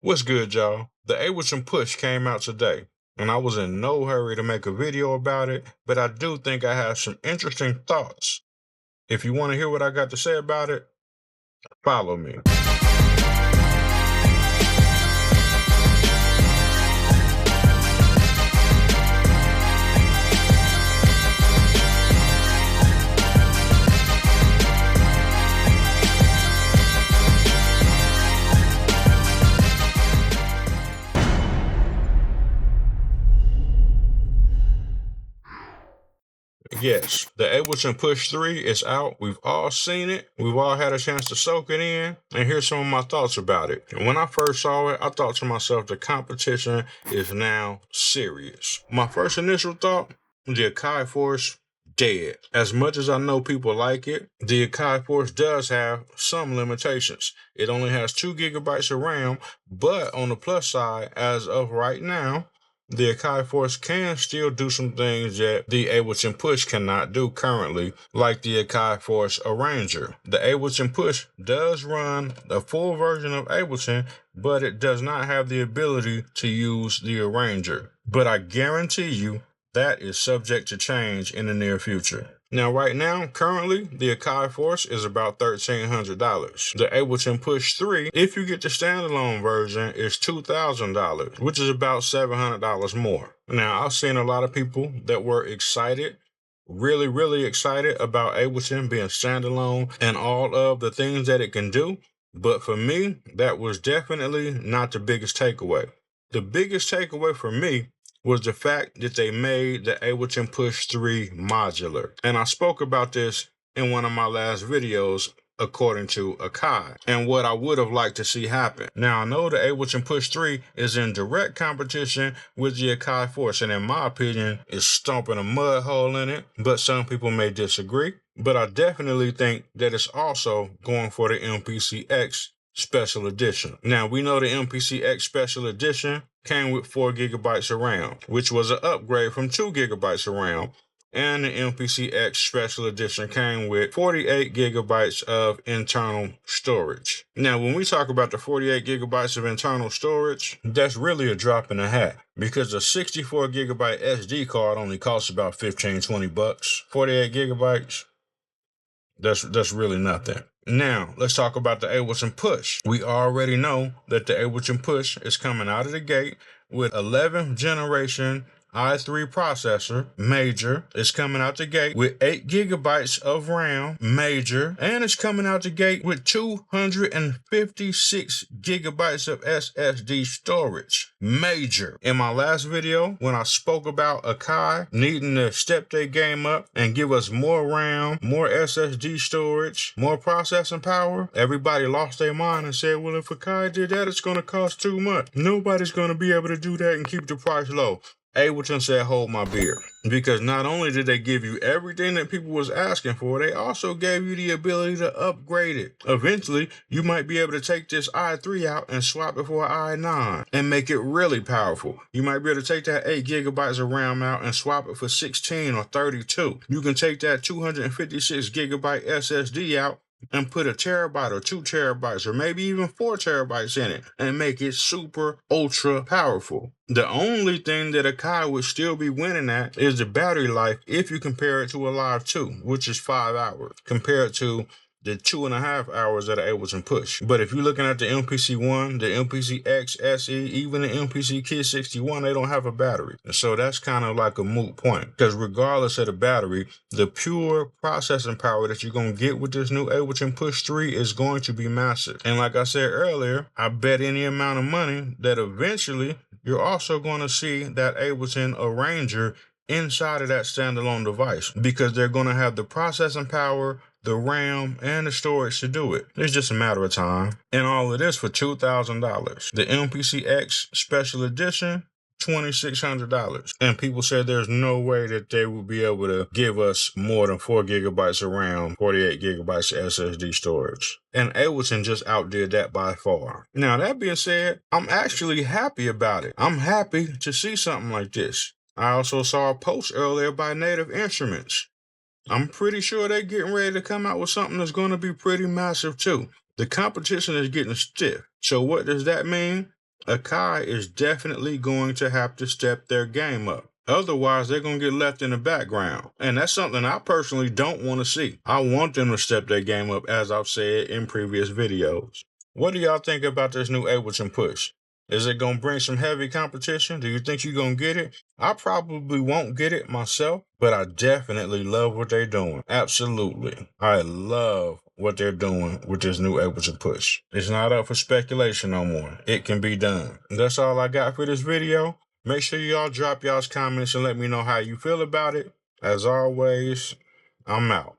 What's good, y'all? The Ableton Push came out today, and I was in no hurry to make a video about it, but I do think I have some interesting thoughts. If you want to hear what I got to say about it, follow me. Yes, the Ableton Push 3 is out. We've all seen it. We've all had a chance to soak it in. And here's some of my thoughts about it. When I first saw it, I thought to myself, the competition is now serious. My first initial thought, the Akai Force, dead. As much as I know people like it, the Akai Force does have some limitations. It only has 2 gigabytes of RAM, but on the plus side, as of right now, the Akai Force can still do some things that the Ableton Push cannot do currently, like the Akai Force Arranger. The Ableton Push does run a full version of Ableton, but it does not have the ability to use the Arranger. But I guarantee you that is subject to change in the near future. Now, right now, currently, the Akai Force is about $1,300. The Ableton Push 3, if you get the standalone version, is $2,000, which is about $700 more. Now, I've seen a lot of people that were excited, really excited about Ableton being standalone and all of the things that it can do. But for me, that was definitely not the biggest takeaway. The biggest takeaway for me was the fact that they made the Ableton Push 3 modular. And I spoke about this in one of my last videos, according to Akai, and what I would have liked to see happen. Now, I know the Ableton Push 3 is in direct competition with the Akai Force, and in my opinion, is stomping a mud hole in it, but some people may disagree. But I definitely think that it's also going for the MPCX Special Edition. Now, we know the MPCX Special Edition came with 4 gigabytes of RAM, which was an upgrade from 2 gigabytes of RAM. And the MPCX Special Edition came with 48 gigabytes of internal storage. Now, when we talk about the 48 gigabytes of internal storage, that's really a drop in the hat, because a 64 gigabyte SD card only costs about $15-20. 48 gigabytes, that's really nothing. Now, let's talk about the Ableton Push. We already know that the Ableton Push is coming out of the gate with 11th generation i3 processor, major. It's coming out the gate with 8 gigabytes of RAM, major. And it's coming out the gate with 256 gigabytes of SSD storage, major. In my last video, when I spoke about Akai needing to step their game up and give us more RAM, more SSD storage, more processing power, everybody lost their mind and said, well, if Akai did that, it's going to cost too much. Nobody's going to be able to do that and keep the price low. Ableton said, hold my beer. Because not only did they give you everything that people was asking for, they also gave you the ability to upgrade it. Eventually, you might be able to take this i3 out and swap it for an i9 and make it really powerful. You might be able to take that 8 gigabytes of RAM out and swap it for 16 or 32. You can take that 256 gigabyte SSD out and put a terabyte or 2 terabytes or maybe even 4 terabytes in it and make it super ultra powerful. The only thing that Akai would still be winning at is the battery life if you compare it to a Live 2, which is 5 hours, compared to the 2.5 hours that are Ableton Push. But if you're looking at the MPC-1, the MPC-X, SE, even the MPC Kit 61, they don't have a battery. So that's kind of like a moot point, because regardless of the battery, the pure processing power that you're going to get with this new Ableton Push 3 is going to be massive. And like I said earlier, I bet any amount of money that eventually you're also going to see that Ableton Arranger inside of that standalone device, because they're going to have the processing power, the RAM, and the storage to do it. It's just a matter of time. And all of this for $2,000. The MPCX Special Edition, $2,600. And people said there's no way that they will be able to give us more than 4 gigabytes of RAM, 48 gigabytes of SSD storage. And Ableton just outdid that by far. Now, that being said, I'm actually happy about it. I'm happy to see something like this. I also saw a post earlier by Native Instruments. I'm pretty sure they're getting ready to come out with something that's going to be pretty massive too. The competition is getting stiff. So what does that mean? Akai is definitely going to have to step their game up. Otherwise, they're going to get left in the background. And that's something I personally don't want to see. I want them to step their game up, as I've said in previous videos. What do y'all think about this new Ableton Push? Is it going to bring some heavy competition? Do you think you're going to get it? I probably won't get it myself, but I definitely love what they're doing. Absolutely. I love what they're doing with this new Ableton Push. It's not up for speculation no more. It can be done. That's all I got for this video. Make sure y'all drop y'all's comments and let me know how you feel about it. As always, I'm out.